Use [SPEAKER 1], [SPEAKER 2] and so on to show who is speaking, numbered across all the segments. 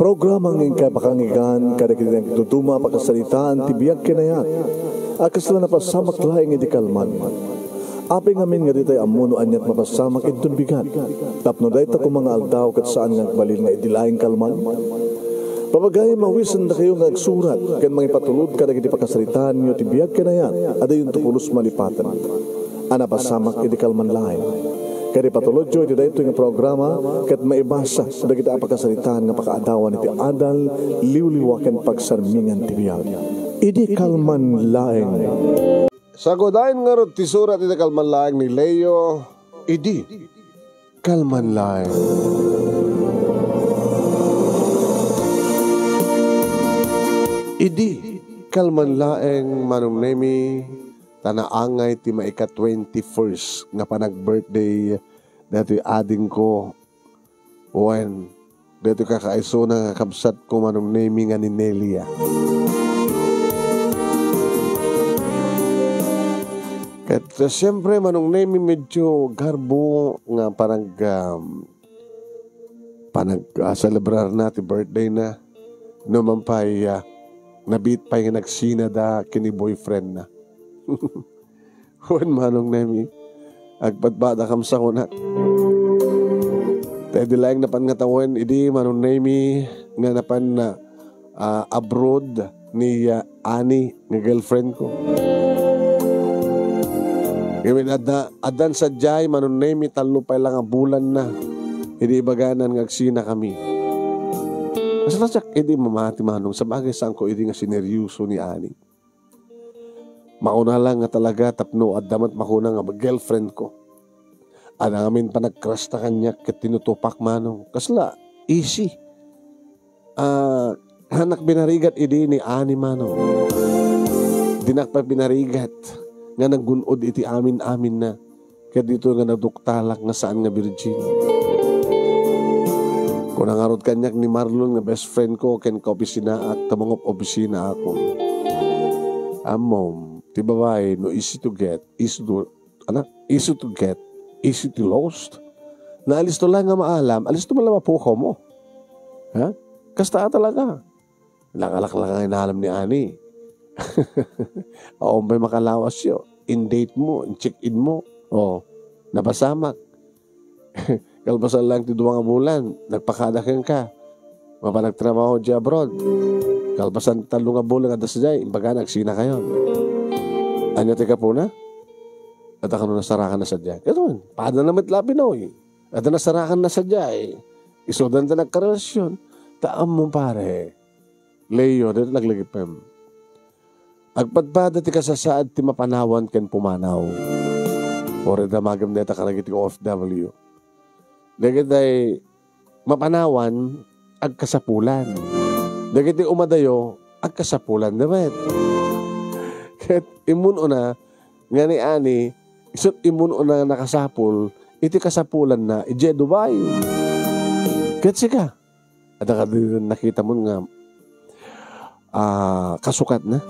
[SPEAKER 1] Programang ingkapakangigan kada kinang tutuma pakasalitaan tibiyag kinayat. Akas lang napasamak laing iti kalman. Aping amin nga ditay amuno anyat mapasamak itong bigat. Tapno dahi ta kung mga aldaw kat saan nga balil nga idilaing kalman. Papagay mawisan na kayo nga agsurat kan mga ipatulod kada iti pakasalitaan nyo tibiyag kinayat. Ada yung tukulos malipatan. Anapasamak iti kalman laing. Kaya patulod jo iti dayto nga programa ket maibasa dagiti apakasalitaan nga pakaadawan iti adal liwliwaken pagsarmingan ti biag. Idi kalman laeng.
[SPEAKER 2] Sagodain nga rod ti surat iti kalman laeng ni Leo. Idi kalman laeng. Idi kalman laeng manong nemi tanaangay ti maika 21st nga panag-birthday dati ading ko when dati kakaiso na kabsat ko manong naming nga ni Nelia. Kat siyempre manong naming medyo garbo nga celebrar na ti birthday na naman pa'y nabit pa yung nagsina da kini boyfriend na. Huwag manong nemi agpadbada kam sa kunat tayo dilayang napan nga tawen idi manong nemi nga napan na abroad ni Ani nga girlfriend ko ngayon adan sa jay manong nemi talupay lang nga bulan na idi baganan nga agsina kami masalatsak idi mamati manong sa bagay saan ko idi nga sineryoso ni Ani. Mauna lang nga talaga tapno at damat makuna nga girlfriend ko. Ana amin pa nag-crush na kanya ket tinutupak manong. Kasla, easy. Hanak binarigat idi ni Ani manong. Dinak pa binarigat nga naggunod iti amin-amin na. Ket dito nga naduktalak nga saan nga virgin. Kung nangarod kanyak ni Marlon nga best friend ko ken ka-opisina at tamangop opisina ako. Mom. Ti babae, no easy to get, easy to get, easy to lost. Na alis to lang nga maalam, alis to malam mapukaw mo. Ha? Kasta talaga. Langalak lang ang inalam ni Ani. O, may makalawas yun. In-date mo, in-check-in mo. O, napasamak. Kalpasan lang ti 2 bulan, nagpakadakan ka. Mapanagtrabaho di abroad. Kalpasan 3 bulan kada sa jay, imbaga nagsina kayo. Anya tika po na? At ako nasarakan na sadya. Kaya paano naman tila Pinoy? At nasarakan na sadya eh. Isudan ta nagkarelasyon. Taam mo pare. Leo, dito naglagipem. Agpadpada ti kasasaad ti mapanawan ken pumanaw. Ore damagam deta karagiti OFW. Dagit ay mapanawan agkasapulan. Dagiti umadayo agkasapulan naman. Ket imuno na nga ni Ani isot imuno na nakasapul iti kasapulan na ije Dubai. Ket sika ada ka nakita mo nga kasukat na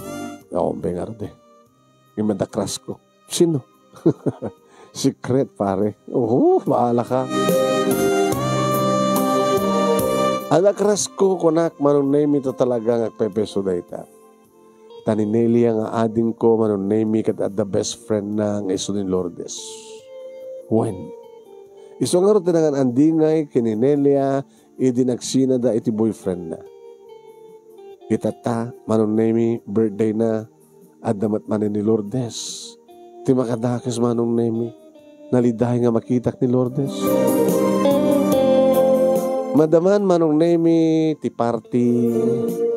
[SPEAKER 2] bengar de imanda crush ko sino secret pare maala ka ada crush ko kunak manong name ito talaga nagpepeso dayta tani Nelia nga ading ko manon name kat at the best friend na nga iso ni Lourdes. When? Iso nga ro tinangan andingay kini Nelia idi nagsina da iti boyfriend na. Itata manon name birthday na at damat manin ni Lourdes. Ti makadakes manong name nalidahay nga makitak ni Lourdes. Madaman manong name ti party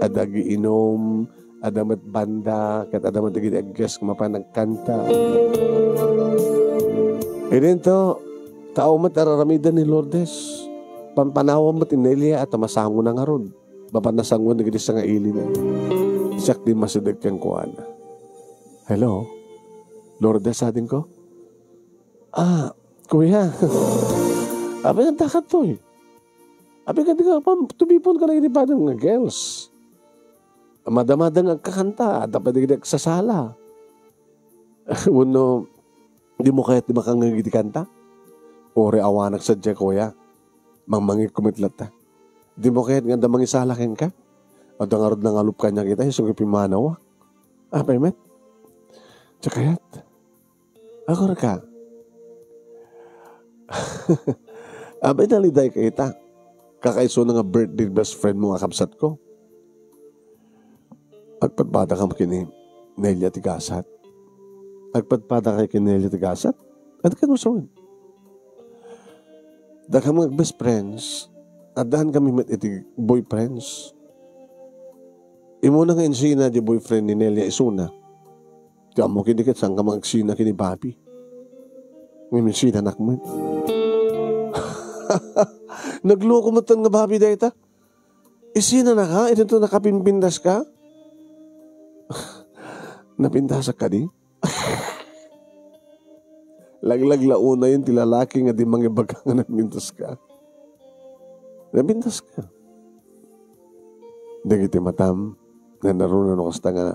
[SPEAKER 2] adagi inom adamat banda, kat adamat agad agas mapanagkanta. E rin to, tao mat araramida ni Lourdes. Pampanawan mo tinelia at masango na nga ron. Papanasango na gadi sa nga ili na. Siyak din masidag kang kuwana. Hello? Lourdes atin ko? Kuya. Abi nga takat to eh. Abi nga di ka, tumipon ka na inipadang nga girls. Madamadang agkakanta, dapat digdag sa sala. Uno, di mo kahit di makangagiti kanta? Ore awanak sa dya, kuya. Mangmangit kumitlat ta. Di mo kahit nga damang isalakin ka. At ang arod ng alup kanya kita, yung pimanawa. Paymet. Tsakayat. Ako ka. Abay naliday ka ita. Kakaiso na nga birthday best friend mo nga kapsat ko. Agpadpada ka kini Nelia Tigasat. Agpadpada ka kini Nelia Tigasat. At kanusawin. Dahil mga best friends, at dahan kami iti boyfriends. Imo na nga insina di boyfriend ni Nelia Isuna. Tiyan mo kinikit saan ka mag-sina kini Bobby. Ngayon sina anak mo. Nagloko mo nga Bobby dahil ta. Isina na ka? Ito nakapimpindas ka? Napintasak ka di? Laglag launa yun tilalaki nga di mangibag nga napintas ka. Napintas ka. Dagiti matam na narunan ako sa nga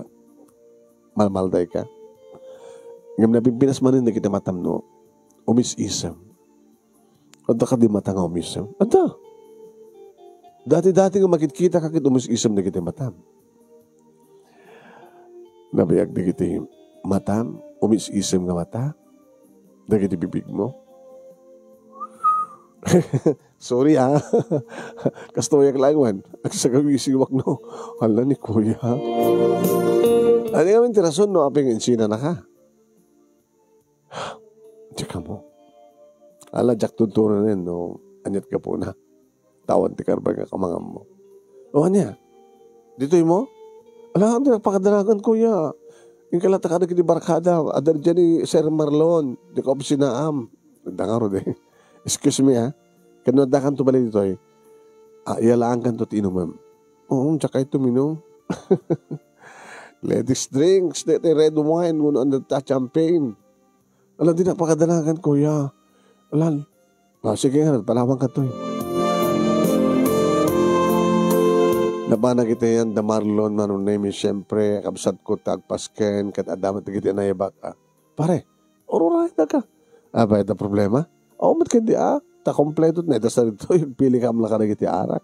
[SPEAKER 2] malmalday ka. Ngam napimpinas man rin dagiti matam no. Umis-isam. Anta ka di mata nga umisam. Anta. Dati-dati nga makikita kakit umis-isam dagiti matam. Nabayag dagiti matam, umis-isam nga mata. Dagiti bibig mo. Sorry Kastoyak langwan. Nagsagawisiwak no. Hala ni kuya. Ano naman tirason no? Aping insina na ka. Tsaka mo. Ala, jak tutunan rin no. Anyat ka po na. Tawan ti karbag ka kamangam mo. O anya? Dito'y mo? Ala, hindi nagpakadalagan kuya. Yung kalata ka na kini barkada. Adar dyan ni Sir Marlon. Di ka opsinaam. Nagdangaro de. Excuse me Kanadakan to balik dito iyalaan kan to tinumam. Oo, tsaka ito minum. Ladies drinks, red wine, muna ang champagne. Alam, di napakadalagan kuya. Alam. Sige nga, palawang ka to Nabana kita yan, da Marlon, manunay siyempre, kabsat ko, tagpasken, kat adamat na kita na ibak. Pare, oruray na ka. Ba, ito problema? Mat hindi ta kompleto na ito sa rito, yung pili ka amla ka na kita arak.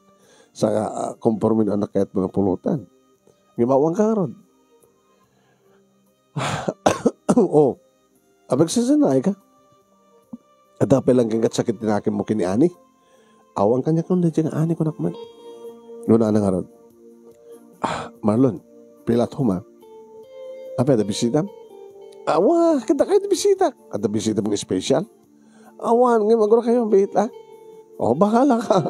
[SPEAKER 2] Sa konformin anak kahit mga pulutan. Ngimawang ka ron. Abag sasanay ka. At dapay lang kang sakit tinakin mo kini ani. Awang kanya kung na dyan ani ko nakman. Nuna na nga ron. Marlon, pilat huma. Ada bisita? Wah, kita kayo bisita. Ada bisita mong special? Awan, ngayon maguro kayo, bihit bahala ka.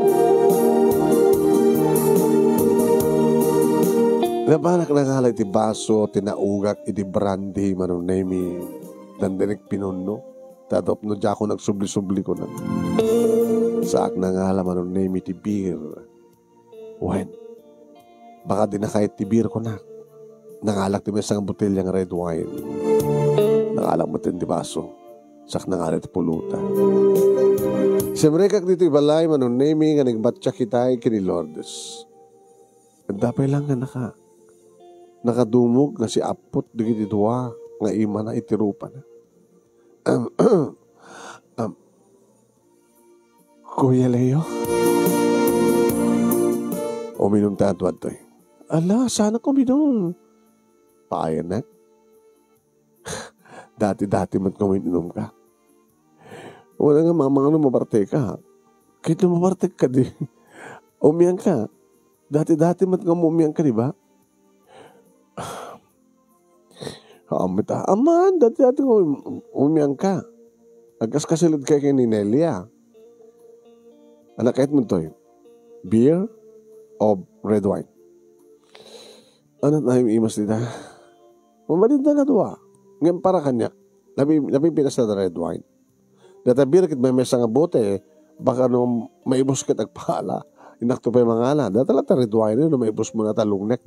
[SPEAKER 2] Nabanak na nga iti baso, tinaugak, iti brandy, manunemi, dandinig pinuno. Tatop no dya ako nagsubli-subli ko na. Saak na nga hala, manunemi, iti beer. Wine. Baka di na kahit ti beer ko na. Nangalak ti may isang botelya ng red wine. Nangalak mo ti baso. Sak na nga iti pulutan. Siyempre kak dito ibalay, manunemi, nga nagbatsa kitay kini Lourdes. Dapay lang nga nakadumog na si Apot digiti duwa nga ima na itirupa na. Kuya Leo? Uminom tayo to Ala, sana kuminom. Paayan na. Dati-dati man kuminom ka. Wala nga mga mabarte ka. Kahit mabarte ka di. Umiyang ka. Dati-dati man umiyang ka, di ba? Aman, dati-dati umiyang ka. Agkas kasilid ka kay ni Nelia. Anak kahit mo to beer o red wine? Ano na yung imas nila? Mamalid na duwa. Ngayon para kanya, napipinas na red wine. Data beer kit may mesa nga bote, baka nung maibos ka tagpala. Inakto pa yung mga ala. Data lang red wine yun, maibos mo na talong neck.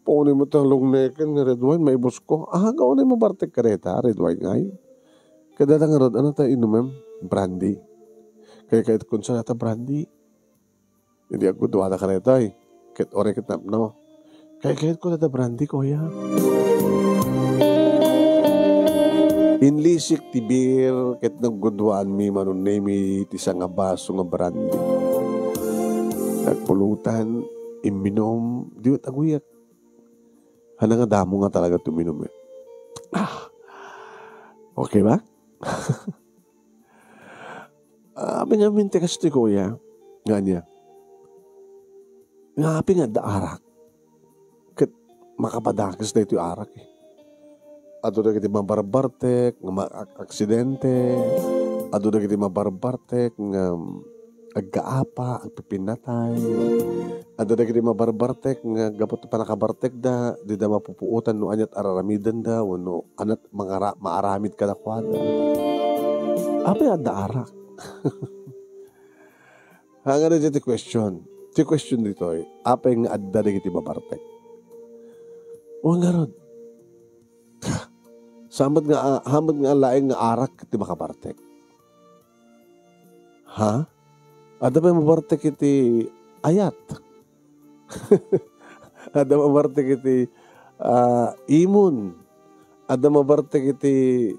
[SPEAKER 2] Paunin mo talong neck ng red wine, maibos ko. Gaunin mo bartek kareta, red wine ngayon. Kadata nga ron, ano tayo inumin? Brandy. Kaya kahit kung saan nata brandy, hindi ako duwa na kareta Kahit ore kitap no. Kaya kahit kung nata brandy, kuya. Inlisik ti beer, kahit nagguduan mi manunay mi ti nga baso nga brandy. nagpulutan, iminom, diwat aguyak. Hana nga damo nga talaga tuminom eh. Okay ba? Abi nga minti kasi ito kuya, nga niya. Nga abi nga daarak. Kat makapadakas na ito yung arak eh. Ato na kiti mabarbartek, nga aksidente. Ato na kiti mabarbartek, nga agkaapa, agpipinatay. Ato na kiti mabarbartek, nga gapot pa nakabartek da, di da mapupuutan no anyat araramidan da, no anat maaramid ka na kwada. Abi nga daarak. Hanga na dyan ti question. Ti question dito ay, apa yung adda na kiti mabartek? O nga ron. Hamad nga laing nga arak kiti makabartek. Ha? Adda ba mabartek kiti ayat? Adda mabartek kiti imun? Adda mabartek kiti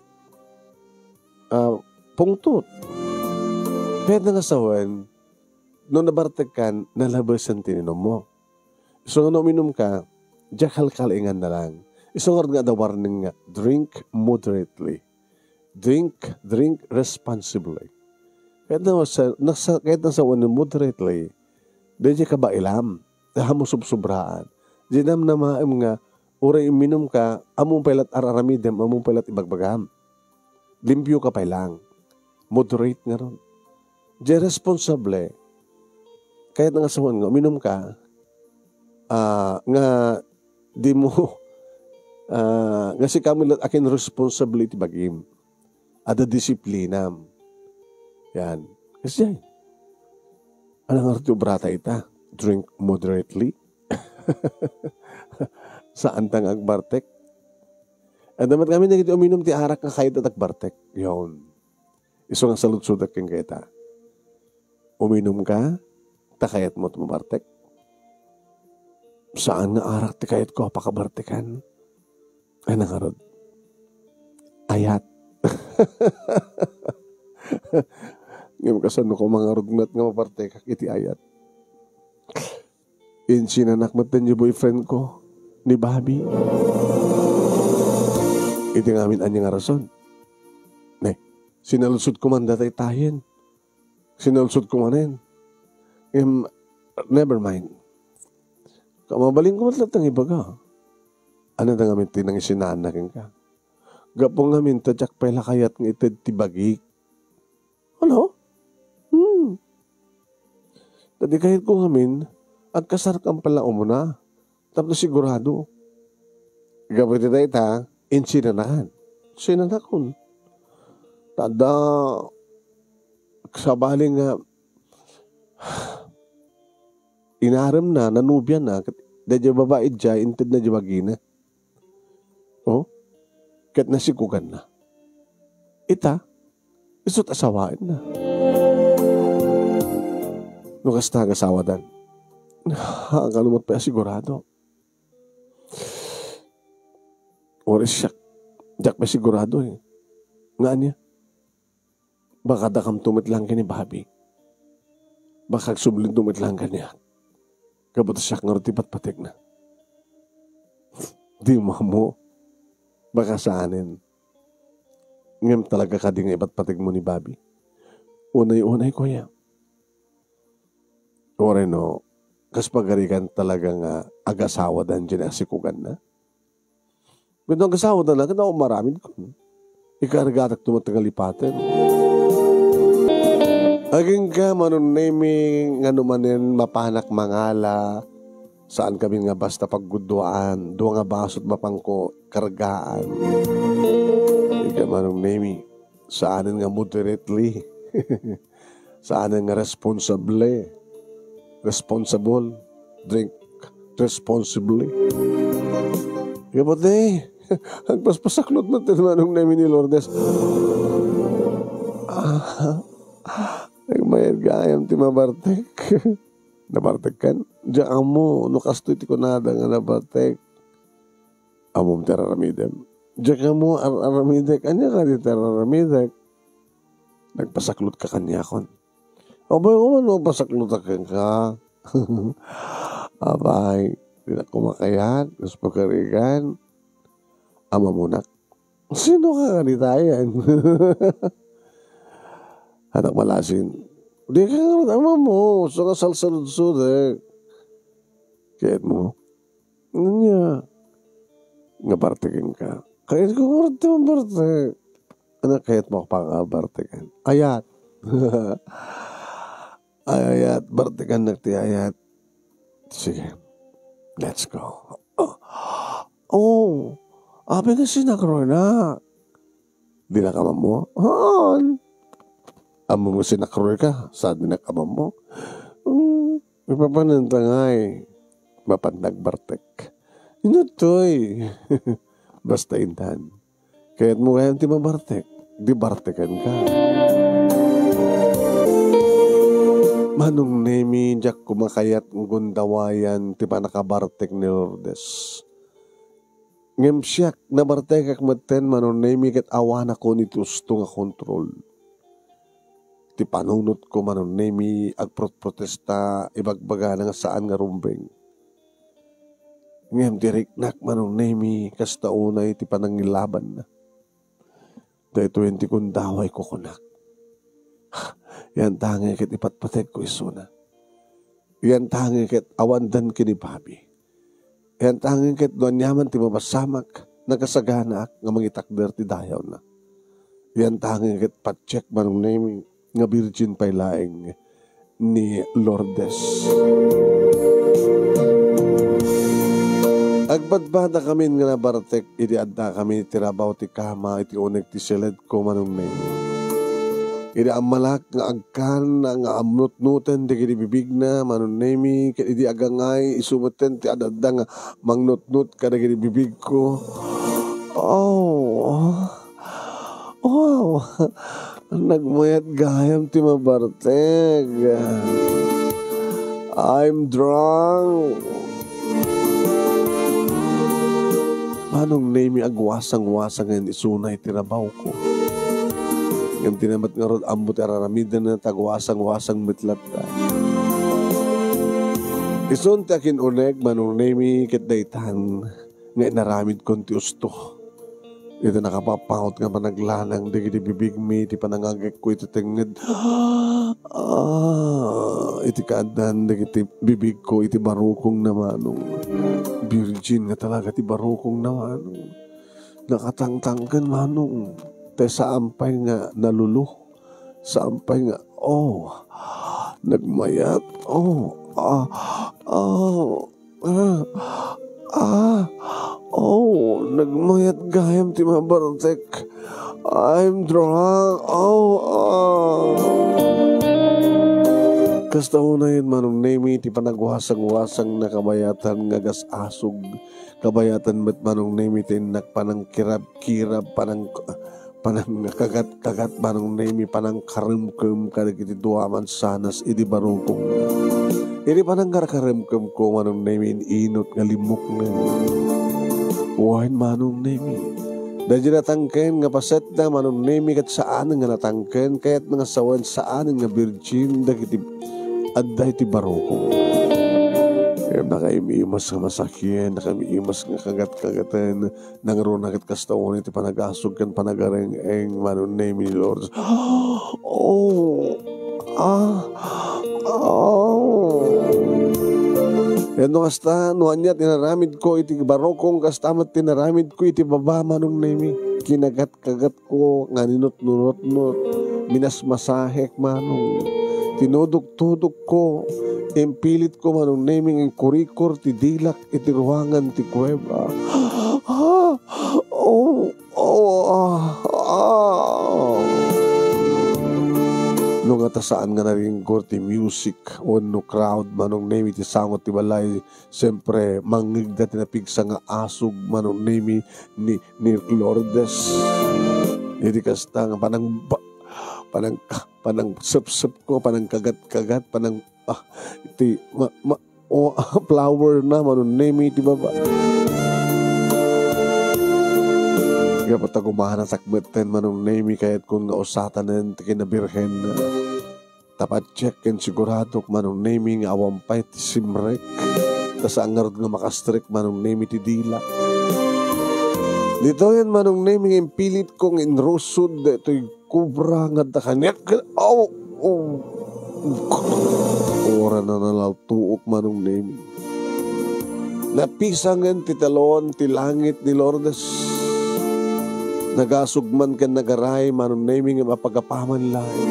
[SPEAKER 2] pungtut? Kaya na nga sawan, nung nabartek kan, nalabas ang tininom mo. So, nung uminom ka, jakal-kalingan na lang. Isang nga the warning nga, drink moderately. Drink responsibly. Kahit na sa one moderately, dahil ka ba ilam? Dahil mo subsubraan. Diyan na maam nga, uray uminom ka, among pailat araramidem, among pailat ibagbagam. Limpyo ka pa lang. Moderate nga ron. Diyan responsable. Kahit nga sa one nga, uminom ka, nga di mo, nga si kamilat akin responsibility bagim. Ada disiplinam. Yan. Kasi yan. Anong arto brata ita? Drink moderately. Saan tang agbartek? At damat kami na uminom ti arak nga kahit at agbartek. Yun. Iso nga salut-sudak kang kita. Uminom ka, takayat mo tumabartek. Saan nga arak ti kayat ko pakabartekan? Ay nangarod. Ayat. Ngayon kasano ko mga rugnat nga mabartekak iti ayat. Insinanak matan yung boyfriend ko ni Bobby. Iti ngamin anya nga rason. Sinalusod ko man datay tayen. Sinalusod ko manin. Never mind. Kamabaling ko matlat ang ibaga. Ano na ngamin tinang isinanakin ka? Gapong ngamin tadyak pala kayat ng itad tibagik. Ano? Tadi kahit ko ngamin, agkasarkang pala umuna. Tapos sigurado. Gapit ita ita, insinanakan. Sinanakon. Tada, sabaling nga, inaram na, nanubyan na, dadya babae dya, intid na dya bagina. Oh, kat nasikugan na. Ita, isot asawain na. Nukas na asawadan. Kalumot pa sigurado. Oras siya, jak pa sigurado eh. Nga niya. Baka dakam tumit lang ka ni Bobby. Baka sublin tumit lang ka niya. Kabuto siya nga rutipat patik na. Di mo. Baka saanin. Ngam talaga ka di nga ibat patik mo ni Bobby. Unay-unay ko yan. Ore no, kas pagarikan talaga nga agasawa dan dyan asikugan na. Kung agasawa dan na, kada maraming ko. Ikaragatak tumatagal lipatin. Aging ka manunaming nga numanin mapanak mangala saan kami nga basta pagguduan doon nga basot mapangko kargaan. Ika manunaming saanin nga moderately saanin nga responsible drink responsibly. Ika po agpaspasaklot na tinanong namin ni Lourdes. Nagmayad gayam ti mabartek. Nabartek kan? Diyan mo, nukasto iti ko nada nga nabartek. Amom teraramidem. Diyan mo, aramidek. Anya ka di teraramidek? Nagpasaklot ka kanya kon. O ba yung pasaklot ka? Abay, di na kumakayat, gusto pagkarigan, ama mo na. Sino ka kanitayan? Anak malasin. Di ka nga ama mo, so ka salsalud-sud eh. Kayat mo, ano niya? Nga bartikin ka. Kayat ko ngurti mo bartik. Ano kayat mo pa nga bartikan? Ayat. Ayat, bartikan nagti ayat. Sige, let's go. Oh, abi nga sinakroy na. Di na kamam mo? Han. Amo mo sinakroy ka, saan di na kamam mo? Ipapanantangay. Mapandag bartek. Inutoy. Basta intan. Kaya't mo kayang ti mabartek. Di bartekan ka. Manong nemi, jak kumakayat ng gundawayan, ti pa nakabartek ni Lourdes. Ngem siyak, nabartek ak maten, manong nemi, kat awan ako ni tusto nga kontrol. Ti panunot ko, manong nemi, agprotesta, ibagbaga nga saan nga rumbeng. Ngem diriknak, manong nemi, kasta unay, ti panangilaban na. Dahil 20 kundaway ko kunak. Yan tangi kit ipatpatek ko isuna. Yan tangi kit awandan kinibabi. Yan tangi kit doon yaman ti mabasamak nagasagana nga mangitakder ti dayaw na. Yan tangi kit patcheck manong name nga virgin pay laing ni Lourdes. Agbadbada kami nga nabartek iti adda kami tirabaw ti kama iti unek ti silid ko manong name. Iti amalak nga agkan nga amnut-nutan di kiti bibig na manunemi kiti agangay isumuten ti adadda nga mangnut-nut kada kiti bibig ko. Oh. Wow. Nagmayat gayam ti mabarteg. I'm drunk. Manong nemi agwasang-wasang nga isunay tirabaw ko. Yung tinamat nga ron ambot araramidan na tagwasang-wasang mitlat ta. Ison takin uneg manong nemi ket daytan nga inaramid kon ti usto. Ito nakapapangot nga panaglanang di bibig mi ti panangagek ko iti tenged. Iti kaadan di bibig ko iti barukong na manong. Virgin nga talaga ti barukong na manong. Nakatangtangkan manong. Te saampay nga naluluh. Saampay nga, nagmayat. Nagmayat gayam ti mabartek. I'm drunk. Kasta una yun manong nemi ti panagwasang-wasang na kabayatan nga gas-asog. Kabayatan met manong nemi ti panang kirab-kirab panang kagat-kagat manong nemi panang karimkem kada kiti duaman sanas iti barukong. Iti panang karimkem ko manong nemi inot nga limok na. Wahin manong nemi. Dahil natangken nga paset na manong nemi kat saan nga natangken kayat nga sawan saan nga virgin dagiti adda iti barukong. Kaya nakaimimas nga masakyan, nakaimimas nga kagat-kagatan, nangarunakit kastaon iti panagasog kan panagareng-eng manon name ni Lord. Yan no kasta, nuan niya tinaramid ko iti barokong kastamat tinaramid ko iti baba manong name. Kinagat-kagat ko, nga ninot-nunot-not, minasmasahek manong. Tinudok-tudok ko, impilit ko manong naming ang kurikor, ti dilak, iti ruangan, ti kuweba. Nung atasaan nga naring ti music, o no crowd, manong name, iti sangot, ti balay, siyempre, mangigda tinapigsa nga asog, manong name, ni Lourdes. Iti kasta nga panang sup-sup ko, panang kagat-kagat, panang iti flower na manon name iti baba. Kaya patagumahan ang sakmetten manong name kahit kung nausatan na iti kinabirhen na Tapat check and sigurado manong naming awampay ti simrek. Tas angarod nga makastrik manong nami ti dila. Dito yan manong naming impilit kong inrusod. Ito'y kubra nga da kanya. Ora na nalaltuok manong naming. Napisangan ti talon ti langit ni Lourdes. Nagasugman kan nagaray manong naming mapagapaman lahi.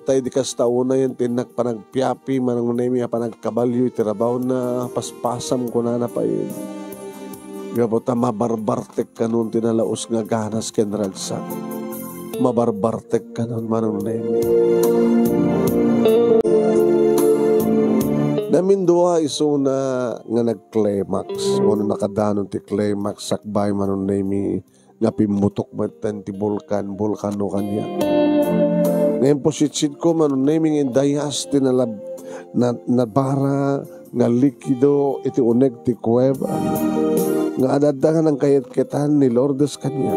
[SPEAKER 2] Tayo di kastaon na yan tinak panagpiapi manong naming panagkabalyo itirabaw na paspasam ko na pa yun. Gabota mabarbartek ka nun tinalaos nga ganas ken ragsak. Mabarbartek ka nun manong naming. Namin doa iso na nga nag-climax. Ano nakadanon ti climax sakbay manon nami nga pimutok matan ti bulkano kanya. Ngayon po sit ko manon nami nga dayas ti nabara nga likido iti uneg ti kuweba. Nga adadagan ang kayat-kitan ni Lourdes kanya.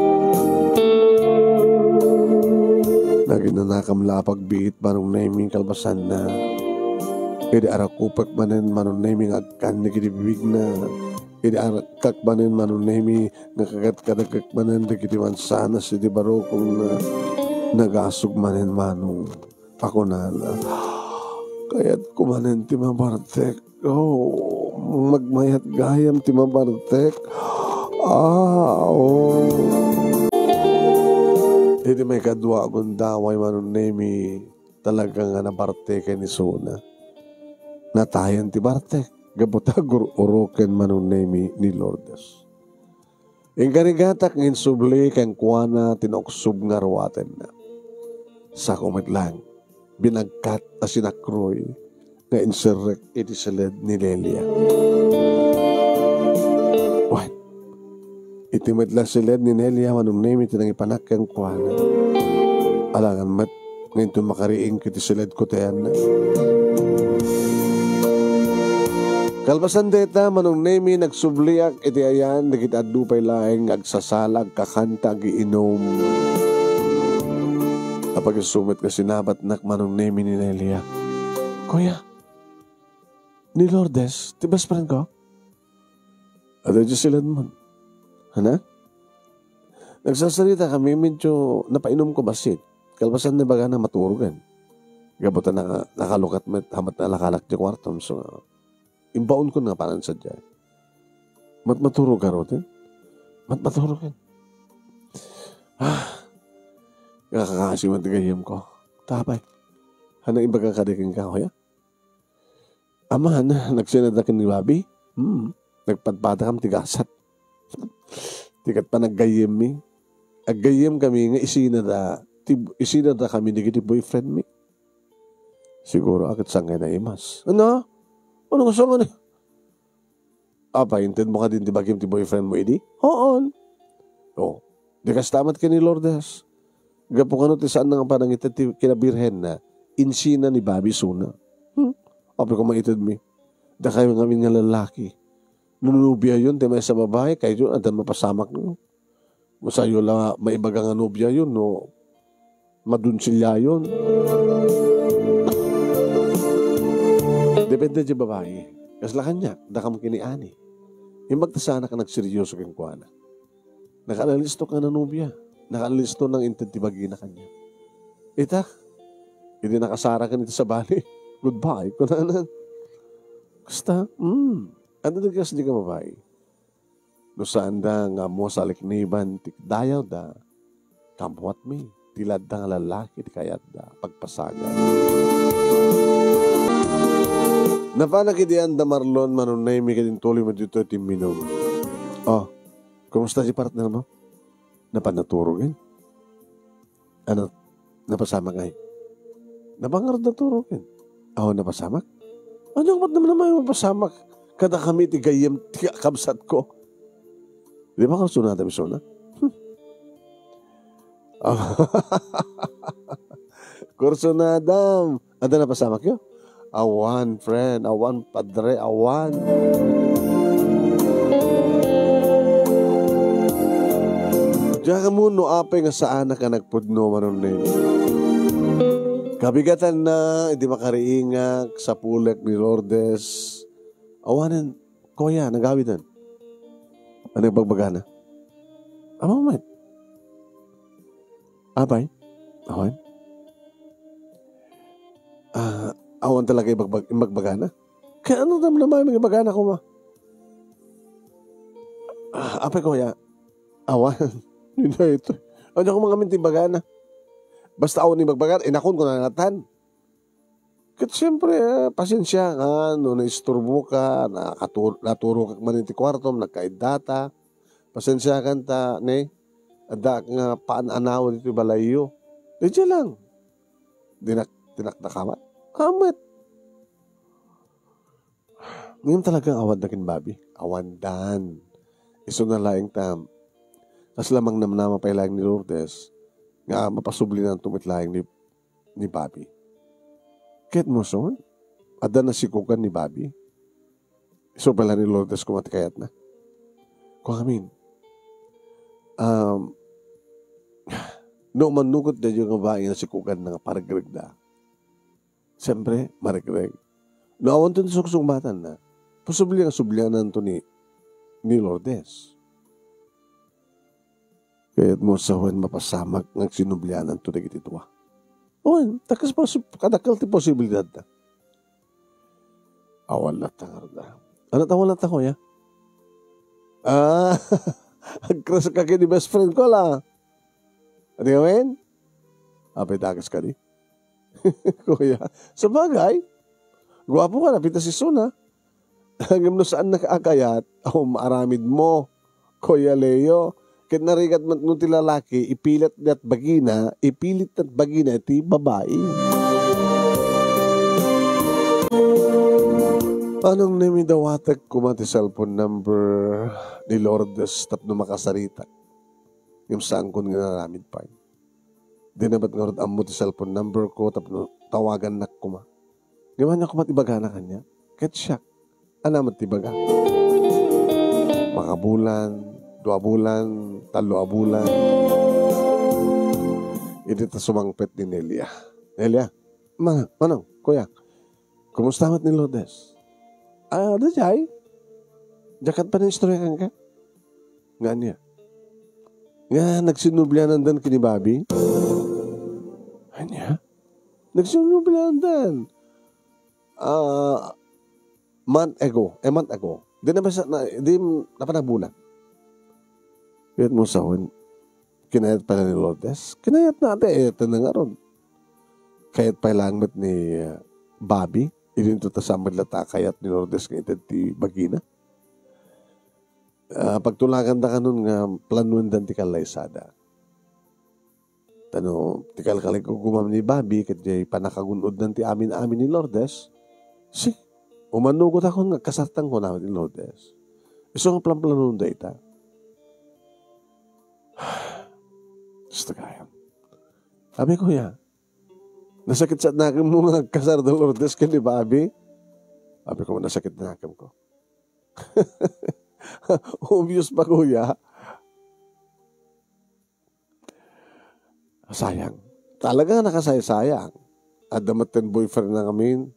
[SPEAKER 2] Naginanakam lapag biit manon nami kalbasan na Idi arakupak manen manon nami nga agkan ni kinibibig na. Idi arakak manen manon nami nga kagat-kadagak manen na kinimansana si di baro kung nagasog manen manong ako na. Kaya't kumanen ti mabartek. Magmayat gayam ti mabartek. Idi may kadwa akong daway manon nami talaga nga nabarteke ni Suna. Natayan ti Bartek, gabutagur uroken manong nami ni Lourdes. Ang kanigatak ngin subli kang kuwana tinoksub nga ruwaten na. Sa kumat lang, binagkat asinakroy na insurrect iti silid ni Lelia. What? Itimid lang silid ni Lelia manong nami tinang ipanak kang kuwana. Alangan mat, ngayon ito makariing kiti silid ko tayan na. Kalbasan deta manong nami nagsubliak iti ayan dagit adupay laeng agsasalag kakanta giinom. Kapag sumit ka sinabat nak manong nami ni Nelia. Kuya, ni Lourdes, tibas pa rin ko? Ada dyan sila naman. Hana? Nagsasalita kami, medyo napainom ko basit. Kalbasan na baga na maturugan. Gabutan na nakalukat met, hamat na lakalak di kwartom. So, imbaon ko na panan sa dyan. Matmaturo ka rotin? Matmaturo ka. Kakakasiman tigayam ko. Tapay. Hanang ibaga kadikin ka, kuya? Amahan, nagsinadakin ni Babi. Nagpadpada kam tigasat. Tikat pa naggayam mi. Aggayam kami nga isinada kami ni boyfriend mi. Siguro akit sangay na imas. Ano? Ano gusto mo na? Hinted mo ka din tibagim ti boyfriend mo, idi? Hoon. Di kastamat ka ni Lourdes. Gapo ka no ti saan nga parang ited ti kinabirhen na insina ni Babi Suna. Ko maitid mi. Da kayo ngamin nga lalaki. Nunubya yun, ti may sa babae, kayo yun, adan mapasamak nyo. Masayo lang, maibaga nga nubya yun, no? Madunsilya yun. Depende di babae. Kasla kanya, dakam kiniani. Yung magtasana ka nagseryoso kang kuwana. Nakaalalisto ka na nubya. Nakaalalisto ng intentibagi na kanya. Ita, hindi nakasara ka nito sa bali. Goodbye. Kunanan. Basta, ano nagkas di ka babae? No saan da nga mo sa alikniban, tikdayaw da, kampuat mi, tilad da nga lalaki, tikayat da, pagpasagan. Napanakidian da Marlon, manunay mi ka din tuloy mo dito timinom. Kumusta si partner mo? Napanaturo gan? Ano, napasamak ay? Napangarad na turo gan? Napasamak? Ano ba't naman mapasamak? Kada kami tigayam, kabsat ko. Di ba kang sunada mi suna? Kursunadam. Ada napasamak yun? Awan, friend. Awan, padre. Awan. Diyan ka mo no apay nga saan ka nagpudno manon na yun. Kabigatan na, hindi makariingak sa pulek ni Lourdes. Awanan, kuya, nagawitan. Ano yung bagbaga na? Moment. Abay? Awan? Awan talaga yung bagbaga na? Kaya ano naman yung bagbaga na ko ma? Apay kuya, awan. Yun na ito. Ano ko mga minti baga na? Basta awan yung bagbaga, inakon ko na natan. Kasi siyempre, pasensya ka, no, naisturbo ka, naturo ka man yung kwarto, nagkaidata. Pasensya ka ta, ne, ada nga paan-anaw dito balayo. Diyan lang. Tinaknakamat. Amat. Ngayon talagang awad na kinbabi. Awandan. Iso na laing tam. Tas lamang namnama pa ilang ni Lourdes, nga mapasubli ng tumitlaing ni Bobby. Kahit mo son, ada na sikukan ni Bobby. So pala ni Lourdes kumatikayat na. Kung amin, no manugot na yung babae na sikukan na paragreg na. Siyempre, marigreg. No awan to na suksong na. Pasubli ang sublianan to ni Lourdes. Kahit mo sa huwan mapasamag ng sinublianan to na gititwa. Owen, takas pa kadakal ti posibilidad na. Awal na tangar na. Ano tawal na tako ya? Agkras ka ni best friend ko la. Ano gawin? Apay takas ka ni. Kuya, sa bagay, guwapo ka na, pita si Suna. Hanggang no saan nakaakayat, maaramid mo, Kuya Leo. Kahit narigat nung ti lalaki, ipilit at bagina ti babae. Anong namidawatag ko man ti cellphone number ni Lourdes tapno makasarita? Yung saan ko nga naramid pa. Di na ba't nga rin amo ti cellphone number ko tapno tawagan na ko ma. Ngayon niya ko matibaga na kanya. Kahit siya, anamat tibaga. Makabulan, 2 bulan, 3 bulan. Hindi ta sumangpet ni Nelia. Nelia, manong, kuya, kumusta mat ni Lourdes? Ano jay? Jakat pa na-istoryakan ka? Nga niya. Nga, nagsinublianan dan kini Bobby? Anya? Nagsinublianan dan. Month ago. Di na napanabulan. Kaya mo sahon, kinayat pala ni Lourdes. Kinayat natin, ito na nga ron. Kayat pa langit ni Bobby, ilinto ta sa madlata kayat ni Lourdes ng itad ti bagina. Pagtulagan da ka nun nga, planuan dan ti kalaysada. Tano, ti kalkalay ko gumam ni Bobby, kat jay panakagunod dan ti amin ni Lourdes. Umanugot ako nga, kasartang ko namin ni Lourdes. Iso nga planuan da ita. Gusto kaya. Sabi ko ya, nasakit sa nakim mo nga kasar ng Lourdes ka ni Bobby. Sabi ko, nasakit na nakim ko. Obvious pa kuya. Sayang. Talaga nakasayang. Adamatin boyfriend na kami.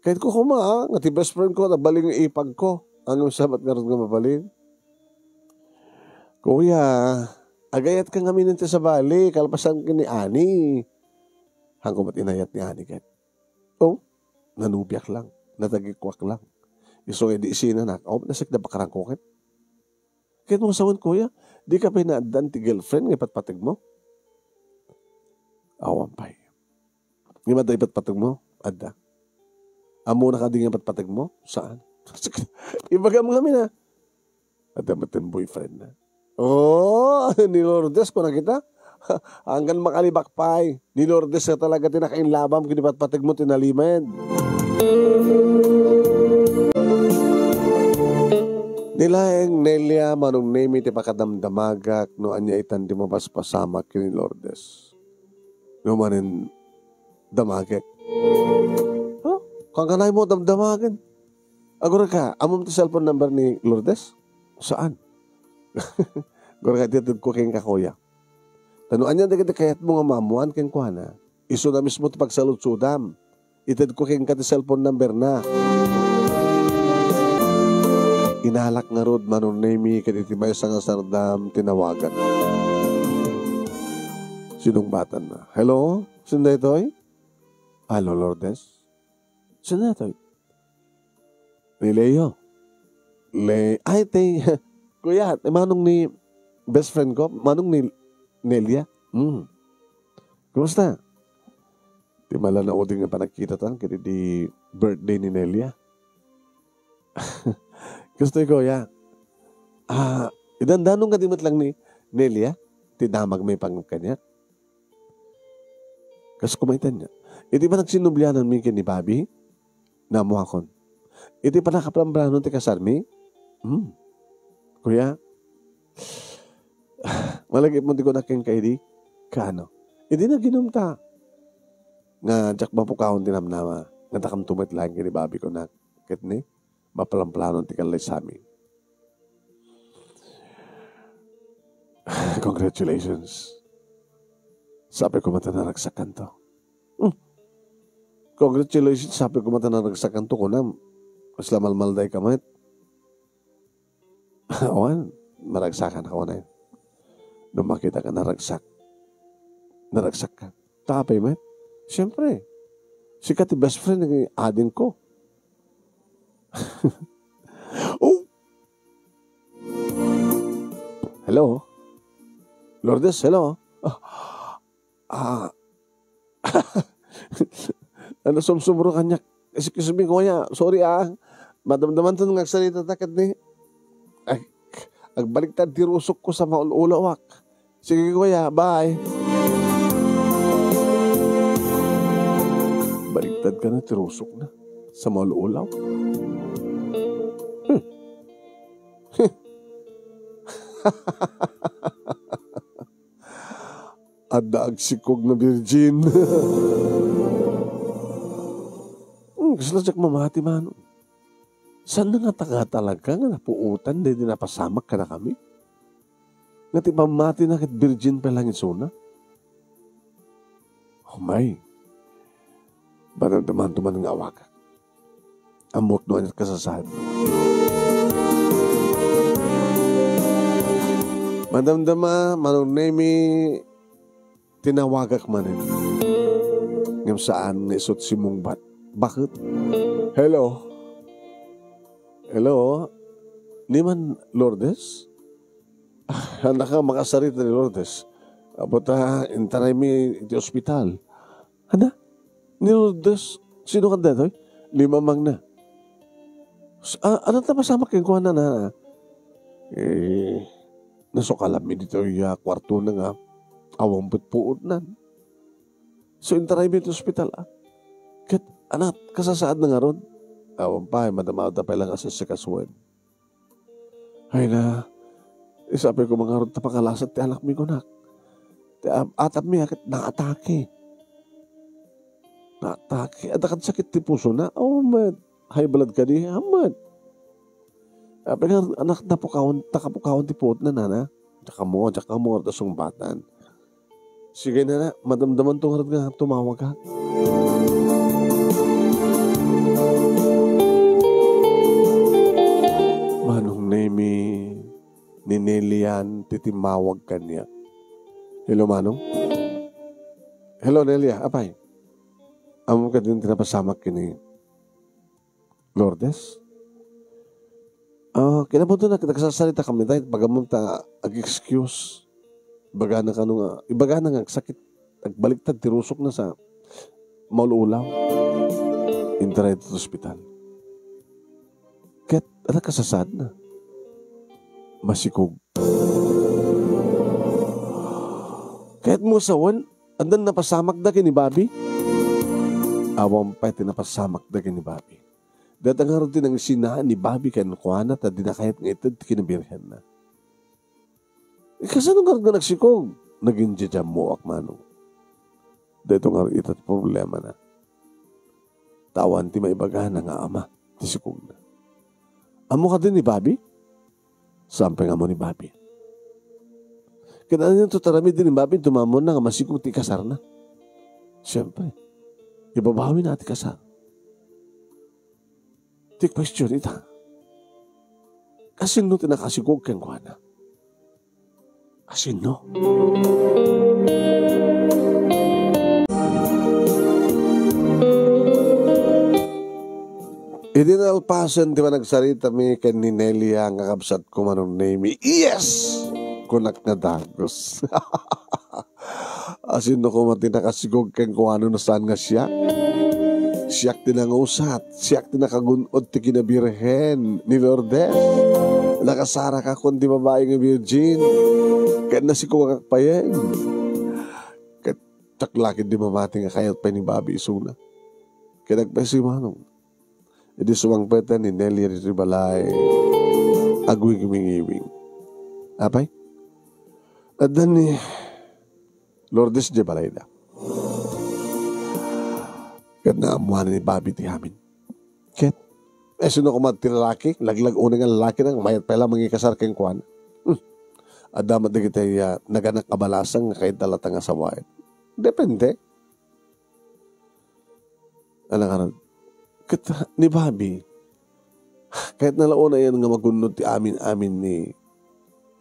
[SPEAKER 2] Kahit ko nga ti best friend ko, nabaling yung ipag ko. Anong sabat nga rin nga mabaling? Kuya, agayat ka nga minunti sa bali, kalpasan ka ni Ani. Hanggang inayat ni Ani kat. Nanubiak lang, natagikwak lang. Iso nga di isina na, nasik na bakarang kukit. Kahit mo sawan, kuya, di ka pa inaadan ti girlfriend, nga patpatig mo? Awampay. Nga mada ipatpatig mo? Adda. Amo na ka di nga patpatig mo? Saan? Ibaga mo kami na. Adda matin boyfriend na. Ni Lourdes ko na kita. Hanggang makalibakpay. Ni Lourdes na talaga tinakainlabam, kinipatpatig mo, tinalimed. Nilaeng Nelia manong nemi ti pakadamdamagak no anya itan di mapaspasamak kini Lourdes. No manin damagak. Kung kanay mo damdamagan. Agora ka, amom ti cellphone number ni Lourdes? Saan? Agora ka, ditod ko kayong kakuya. Tanuan niya, kayat mo nga mamuan kayong kuha na. Iso na mismo ti pagsaludsudam. Ited ko keng kati cellphone number na. Inalak nga rod manon nemi kaditibay sa nga sardam tinawagan. Sinong batan na? Hello? Sino ito'y? Hello, Lourdes? Sino ito'y? Ni Leo. Ay, kuya, manong ni best friend ko? Manong ni Nelia? Kumusta? Di mala na uding nga panagkita tan kaya di birthday ni Nelia. Gusto ko, ya. Idandanong ka dimot lang ni Nelia. Tinamag may pangag kanya. Kasi kumaitan niya. Iti ba nagsinublianan mi ni Bobby? Namuhakon. Iti pa nakaplambranon ti kasarmi? Kuya, malagip mo di ko naking kaidi. Kano? Iti na ginumta. Nga jak mapukahon tinamnama. Nga takam tumit lang ni Bobby ko na. Kit ni? Mapalamplanon ti kalay sa amin. Congratulations. Sabi ko matanaragsakan to. Congratulations. Sabi ko matanaragsakan to ko na. Mas lamalmalday ka mat. Awan, maragsakan ako na yun. Nung makita ka naragsak. Naragsak ka. Tapay mat. Siyempre. Sikat yung best friend ng adin ko. Oh! Hello? Lourdes, hello? Ano sumsumro kanyak? Excuse me, kuya. Sorry madamdaman to nung agsalita takad ni. Agbaliktad tirusok ko sa maululawak. Sige kuya, bye. Baliktad ka na, tirusok na. Sa maululaw. Ada agsikog na virgin. Gusto na siya mamati man. Saan na nga taga talaga nga napuutan di napasamak ka na kami? Nga ti pamati na kit virgin pa lang isuna? Oh my. Banang tuman ng awaka. Amot doon at kasasahan. Madamdama, manunemi, tinawagak manin. Ngam saan naisot si Mungbat. Bakit? Hello? Hello? Ni man Lourdes? Handa ka makasarita ni Lourdes. Abota, intanay mi di ospital. Handa? Ni Lourdes? Sino ka dito? 5 mang na. Anong tapasama kayong kuha na? Nasukalam mi dito yung kwarto na nga. Awang puot na. So, intaray mi ito ospital. Kat, anak, kasasaad na nga ron. Awang pa, madamawad na pa lang asas sa kasuwan. Ay na, isabi ko mga ron tapakalasat ti anak mi ko na. Atap mi, akit naatake. Naatake. At akad sakit ti puso na. Oh, man. High blood ka di. Amad. Sabi nga, anak na takapukawon ti puot na nana. Tsaka mo, tasong batan. Sige na, madamdaman tong harap nga tumawag ka. Manong nemi ni Nelian titimawag ka niya. Hello, Manong? Hello, Nelia. Apay? Amo ka din tinapasamak kini Lourdes? Kinabuto na nagsasalita kami dahil pagamong ta ag-excuse. Ibaga na nga sakit. Nagbaliktad, tirusok na sa maululaw. Interay sa ospital. Kahit kasasad na. Masikog. Kahit mo sawan, andan napasamak da kini Bobby. Awang pa tinapasamak da kini Bobby. Datang nga rin ang sinaan ni Bobby kanukuhan at dinakayat nga ito kinabirhan na. Kasi nung nga nagsikog, naging jajam mo akmanong. Dito nga rin ito't problema na. Tawan ti maibaga na nga ama, ti sikog na. Amo ka din ni Bobby? Sampay nga mo ni Bobby. Kinaan niya ito tarami din ni Bobby, tumamon na nga masikog ti kasar na. Siyempre, ibabawi natin kasal. Di question ita. Kasi no tinakasigog kang kuana. Kasi no. Idinalpasan di ba nagsarita mi ken ni Nelia nga kabsat ko manong name. Yes! Kunak na dagos. Asin no ko matinakasigog kang kuano na saan nga siya. Siyak tinangusat, siyak tinakagunod ti kinabirhen ni Lourdes. Nakasara ka kundi babae nga virgin. Kaya na si kuwang akpayen. Kaya taklakid di mamati nga kayat pa ni Babi Isuna. Kaya nagpasi manong. Idi suwang peta ni Nelly Ribalay. Agwing iwing-iwing. Apay? At dan ni Lourdes di balay na. Kat naamuhan ni Bobby ti amin. Ket, sino ko matiralaki, laglag unang ang lalaki nang mayat pala mangikasar keng kuwan. Adamat na kita naganak kabalasang kahit talata nga sawain. Depende. Alang-alang, kat ni Bobby, kahit nalauna yan nga magunod ti amin ni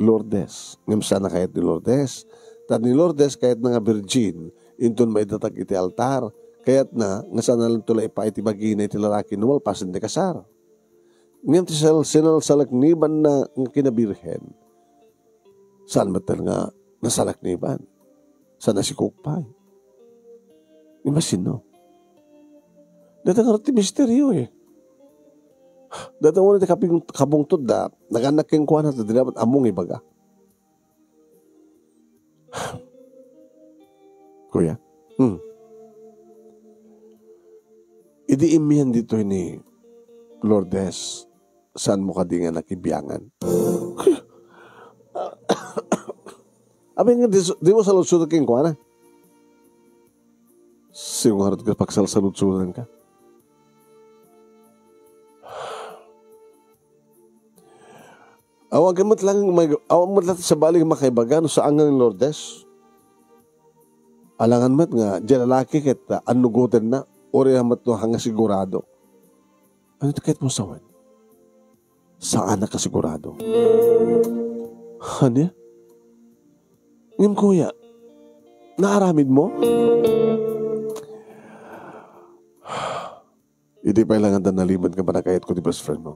[SPEAKER 2] Lourdes. Ngam sana kahit ni Lourdes. Tat ni Lourdes kahit nga virgin, inton may datag iti altar, kaya't na, nga sana lang tulay pa iti bagina iti lalaki numalpasan di kasar. Ngayon ti salakniban na nga kinabirhen. Saan batal nga nasalakniban? Saan na si Kukpay? Imasin no? Datang ti misteryo eh. Datang mo na ti kabungtod da, naganak keng kuwan at dapat among ibaga. Kuya? Idi imihan dito ni Lourdes, saan mo ka di nga nakibiyangan? Abi nga, di mo salud-sudan kang kuwana? Singarot ka pagsalud-sudan ka? Awag mo't lang sa baling makaibagan sa angan ni Lourdes. Alangan mo't nga, dyan lalaki kita, anugutin na, ori hamat no hanga sigurado. Ano ito kahit mo sawan? Saan na kasigurado? Ano? Ngayon kuya, naaramid mo? Hindi pa ilangan na naliman ka ba na kahit ko di best friend mo?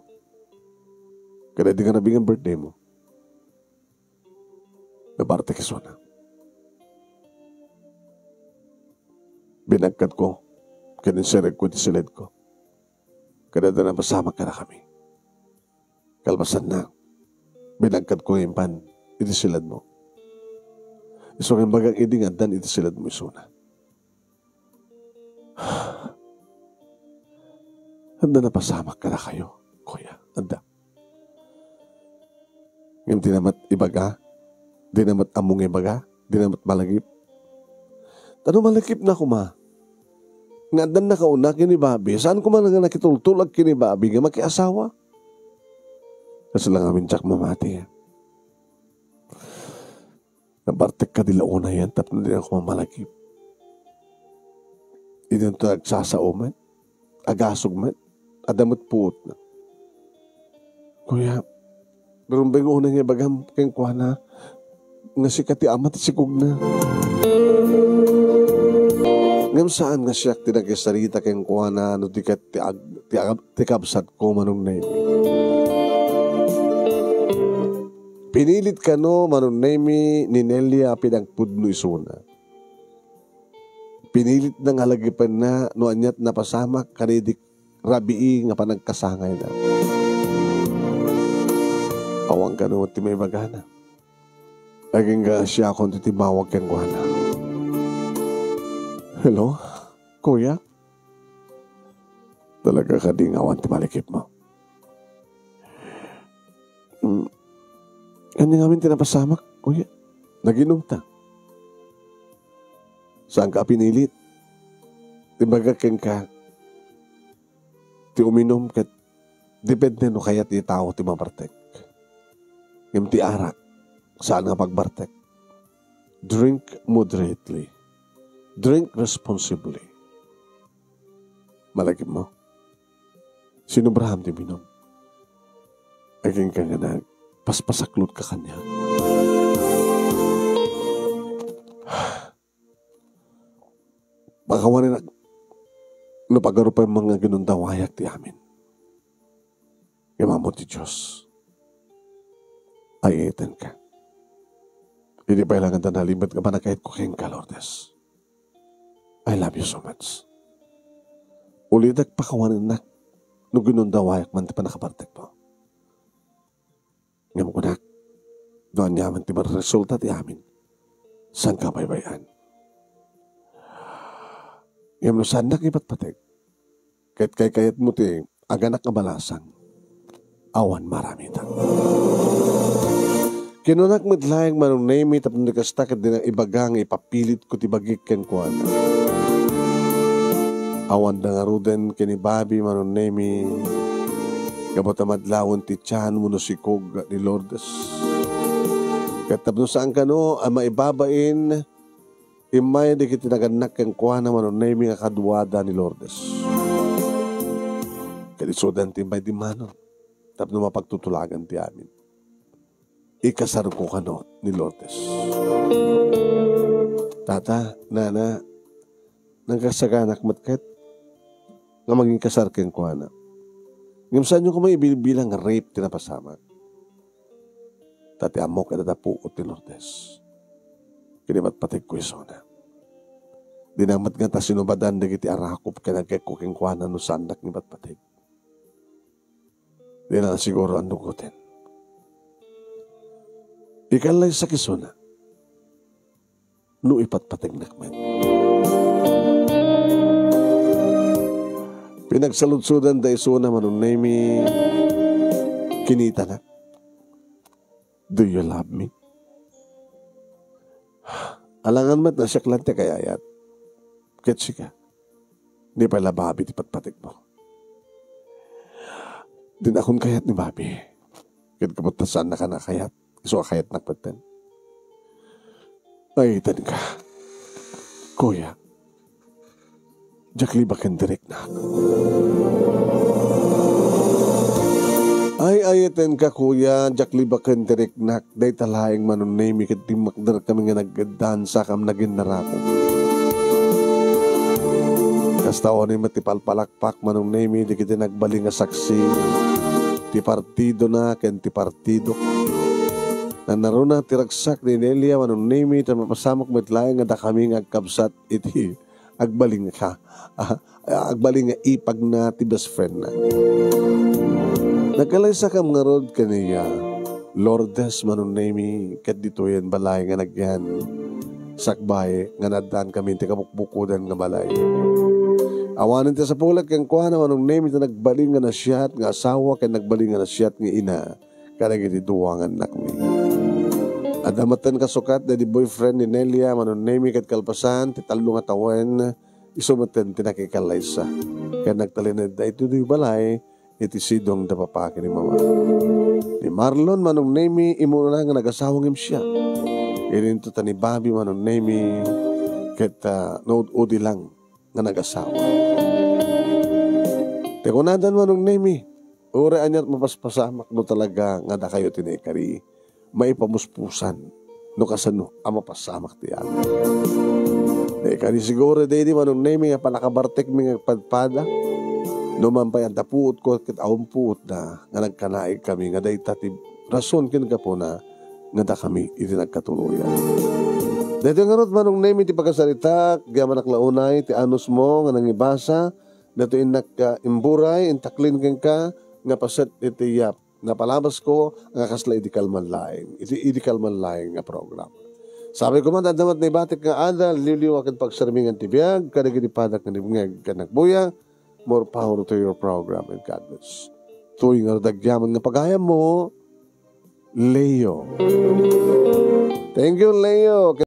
[SPEAKER 2] Kaya di ka nabing birthday mo. Nabarte kiso na. Binagkat ko. Kininsereg ko, tisilid ko. Kada na masama ka na kami. Kalbasan na. Binagkat ko yung pan. Itisilad mo. So, yung bagang idingadan, itisilad mo isuna. Handa na pasama ka na kayo, kuya. Handa. Ngayon, di namat ibaga. Di namat among ibaga. Di namat malagip. Tanong malagip na kuma. Nga dan na kauna kini Babi, saan ko man nga nakitultulag kini Babi nga makiasawa? Kasi lang amin tsak mamati yan. Nabartek ka dila una yan, tapos na din ako mamalagip. Inan ito nagsasauman, agasog man, adamot puot na. Kuya, narumbay ko una niya bagam keng kuwana, nga si kati amat sikog na. Ngam saan nga siya tinagisarita keng kuwana no tikat tikabsat ko manong naimi. Pinilit ka no manong naimi ni Nelia pinagpudno isuna. Pinilit na nga lagipan na no anyat na pasamak kanidik rabii nga panagkasangay na. Awang ka no at may bagana. Aging nga siya akong titimawag keng kuwana. Hello? Kuya? Talaga ka di ngawan ti malikip mo. Ano namin tinapasamak, kuya? Naginom ta. Saan ka pinilit? Timbaga keng ka. Ti uminom kat depende no kaya ti tao ti mabartek. Yung ti arak. Saan nga pagbartek? Drink moderately. Drink responsibly. Malagim mo. Sinubrahan ti binom. Aging ka nga na, paspasaklot ka kanya. Baka wala na, napagaro pa yung mga ganun dawayak ti amin. Yamamo ti Diyos. Ay eten ka. Hindi pa ilangan tanalibat ka pa na kahit kuking ka, Lourdes. I love you so much. Ulidag pakawanin na, no ganun dawayak man ti pa nakapartek po. Ngayon ko na, doon yaman ti resulta ti amin. Saan ka baybayan? Ngayon no, saan nakibat patek? Kahit kayat mo ti, aganak na balasang, awan marami ta. Kinunak mitlayang manong name tapos nagkastakit din ang ibagang ipapilit ko ti bagik ken kuwan. Awan na nga ruden kini Bobby manong name kabot madlawon ti tiyan mo no si Kog ni Lourdes. Katapno saan ka no ang maibabain imay di kiti naganak ken kuwan manong name nga kaduwada ni Lourdes. Kalisudan ti may di manon tapno mapagtutulagan ti amin. Ikasar ko kano ni Lourdes. Tata, nana, nagkasaganak matket, nga maging kasar ken ko na. Ngayon saan nyo ko may ibilang rape tinapasama. Tati amok at tatapuot ni Lourdes. Kinibat patig ko iso na. Dinamat nga ta sinubadan na kiti arakop ka nagkikuking ko na no sandak ni bat patig. Di na siguro ang dugutin. Ikalay sa kisuna, no ipatpatignak man. Pinagsaludsudan da isuna manong name kinita na. Do you love me? Alangan mat na siya klante kayayat. Ketsi ka. Di pala Bobby ti patpatig mo. Din akong kayat ni Bobby. Kaya kaputasan na ka na kayat. So, kayat nakpatan. Ay, itan ka. Kuya, jakli ba kan direct na? Ay, ayatan ka, kuya, jakli ba kan direct na? Day talaing manunay, mikit di makdar kami nga nagdansa kam naging narako. Kastaon ni matipalpalakpak manunay, di kita nagbaling nga saksi. Ti partido na, ken ti partido. Na naruna tiragsak ni Nelia manong name ita mapasamok metlayang nga kami nga agkabsat iti agbaling ka agbaling nga ipag na ti best friend na nagkalaysa kam nga rod kaniya Lourdes manong name kat dito yan balay nga nagyan sakbay nga nadan kami ti kabukbukudan nga balay awanin ti sa pulag kang kuhana manong name ita nagbaling nga nasyat nga asawa kay nagbaling nga nasyat nga ina kanang iti duwangan nakmi. At amatan kasukat na di boyfriend ni Nelia manunemi kat kalpasan ti talo nga tawen isumatan tinakikalaysa. Kaya nagtalinad na ito di balay iti sidong dapapaki ni mama. Ni Marlon manunemi imuna nga nagasawang siya. Ilinto ta ni Bobby manunemi kat nood-udi lang nga nagasawa. Tekunadan manunemi ure anyat mapaspasamak no talaga nga da kayo tinekari. May pamuspusan no kasano ang mapasamak ti amin. Kani siguro dedi manong name nga palakabartek mi nga padpada no man pa yan tapuot ko kit awampuot na nga nagkanaig kami nga day tati rason kin ka po na nga da kami iti nagkatuluyan. Dito nga rot manong name iti pagkasalita kaya manaklaunay ti anus mo nga nangibasa dato inak imburay intaklin ken ka nga paset iti yap nga palabas ko nga kasla idikal man laing. Iti idikal man laing nga program. Sabi ko man, adamat na ibatik nga ada, liliwakan pagsarmingan tibiyag, kadagitipadak nga nibingag kanakbuya, more power to your program and God bless. Tuwing nga dagyaman nga pagayam mo, Leo. Thank you, Leo.